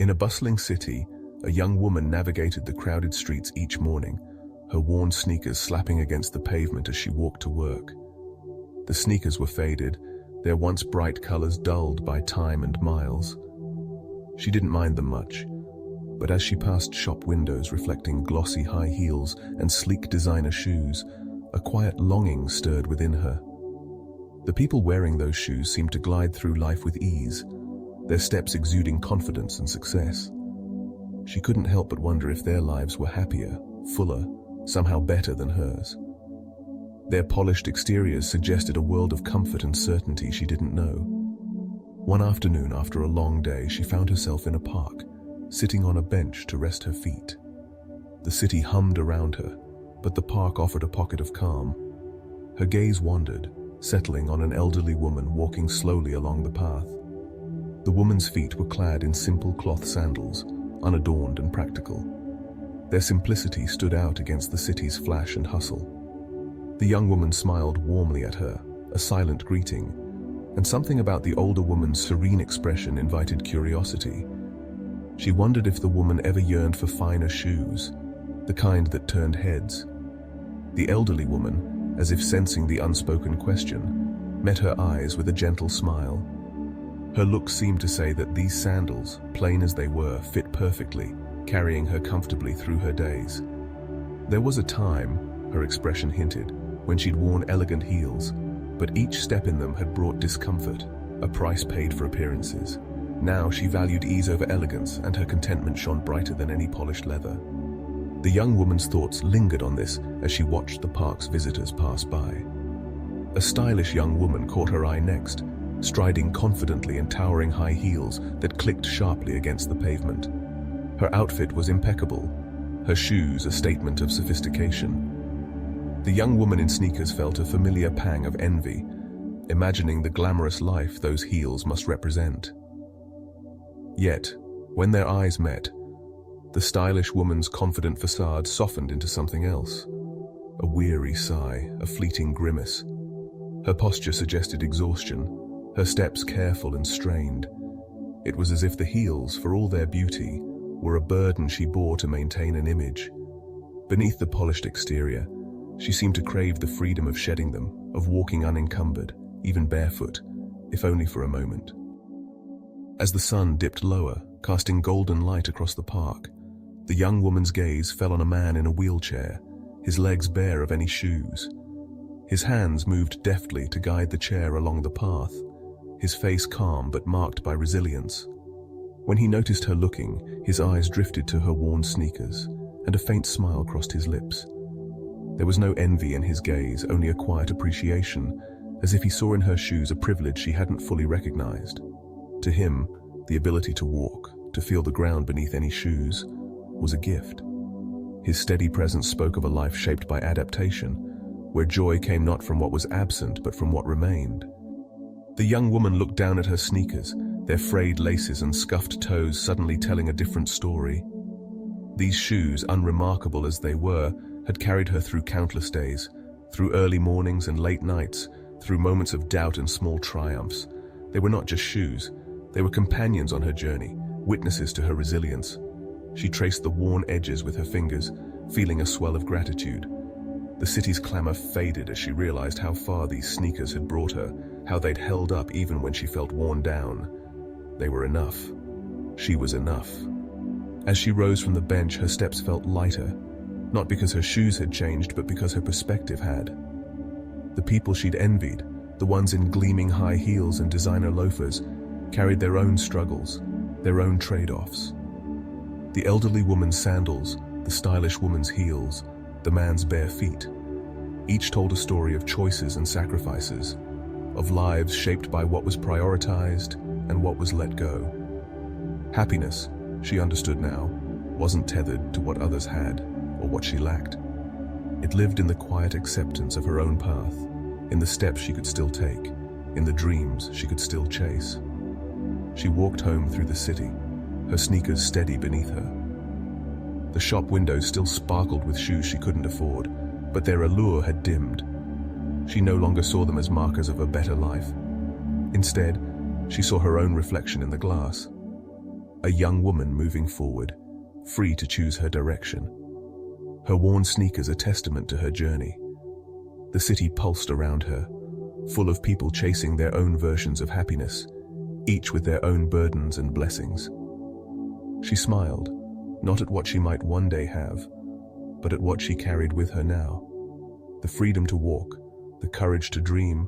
In a bustling city, a young woman navigated the crowded streets each morning, her worn sneakers slapping against the pavement as she walked to work. The sneakers were faded, their once bright colors dulled by time and miles. She didn't mind them much, but as she passed shop windows reflecting glossy high heels and sleek designer shoes, a quiet longing stirred within her. The people wearing those shoes seemed to glide through life with ease, their steps exuding confidence and success. She couldn't help but wonder if their lives were happier, fuller, somehow better than hers. Their polished exteriors suggested a world of comfort and certainty she didn't know. One afternoon, after a long day, she found herself in a park, sitting on a bench to rest her feet. The city hummed around her, but the park offered a pocket of calm. Her gaze wandered, settling on an elderly woman walking slowly along the path. The woman's feet were clad in simple cloth sandals, unadorned and practical. Their simplicity stood out against the city's flash and hustle. The young woman smiled warmly at her, a silent greeting, and something about the older woman's serene expression invited curiosity. She wondered if the woman ever yearned for finer shoes, the kind that turned heads. The elderly woman, as if sensing the unspoken question, met her eyes with a gentle smile. Her look seemed to say that these sandals, plain as they were, fit perfectly, carrying her comfortably through her days. There was a time, her expression hinted, when she'd worn elegant heels, but each step in them had brought discomfort, a price paid for appearances. Now she valued ease over elegance, and her contentment shone brighter than any polished leather. The young woman's thoughts lingered on this as she watched the park's visitors pass by. A stylish young woman caught her eye next, striding confidently in towering high heels that clicked sharply against the pavement. Her outfit was impeccable, her shoes a statement of sophistication. The young woman in sneakers felt a familiar pang of envy, imagining the glamorous life those heels must represent. Yet, when their eyes met, the stylish woman's confident facade softened into something else. A weary sigh, a fleeting grimace. Her posture suggested exhaustion, her steps careful and strained. It was as if the heels, for all their beauty, were a burden she bore to maintain an image. Beneath the polished exterior, she seemed to crave the freedom of shedding them, of walking unencumbered, even barefoot, if only for a moment. As the sun dipped lower, casting golden light across the park, the young woman's gaze fell on a man in a wheelchair, his legs bare of any shoes. His hands moved deftly to guide the chair along the path, his face calm but marked by resilience. When he noticed her looking, his eyes drifted to her worn sneakers, and a faint smile crossed his lips. There was no envy in his gaze, only a quiet appreciation, as if he saw in her shoes a privilege she hadn't fully recognized. To him, the ability to walk, to feel the ground beneath any shoes, was a gift. His steady presence spoke of a life shaped by adaptation, where joy came not from what was absent but from what remained. The young woman looked down at her sneakers, their frayed laces and scuffed toes suddenly telling a different story. These shoes, unremarkable as they were, had carried her through countless days, through early mornings and late nights, through moments of doubt and small triumphs. They were not just shoes, they were companions on her journey, witnesses to her resilience. She traced the worn edges with her fingers, feeling a swell of gratitude. The city's clamor faded as she realized how far these sneakers had brought her, how they'd held up even when she felt worn down. They were enough. She was enough. As she rose from the bench, her steps felt lighter, not because her shoes had changed, but because her perspective had. The people she'd envied, the ones in gleaming high heels and designer loafers, carried their own struggles, their own trade-offs. The elderly woman's sandals, the stylish woman's heels, the man's bare feet. Each told a story of choices and sacrifices, of lives shaped by what was prioritized and what was let go. Happiness, she understood now, wasn't tethered to what others had or what she lacked. It lived in the quiet acceptance of her own path, in the steps she could still take, in the dreams she could still chase. She walked home through the city, her sneakers steady beneath her. The shop windows still sparkled with shoes she couldn't afford, but their allure had dimmed. She no longer saw them as markers of a better life. Instead, she saw her own reflection in the glass. a young woman moving forward, free to choose her direction. Her worn sneakers a testament to her journey. The city pulsed around her, full of people chasing their own versions of happiness, each with their own burdens and blessings. She smiled, not at what she might one day have, but at what she carried with her now. The freedom to walk, the courage to dream,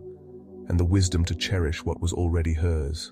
and the wisdom to cherish what was already hers.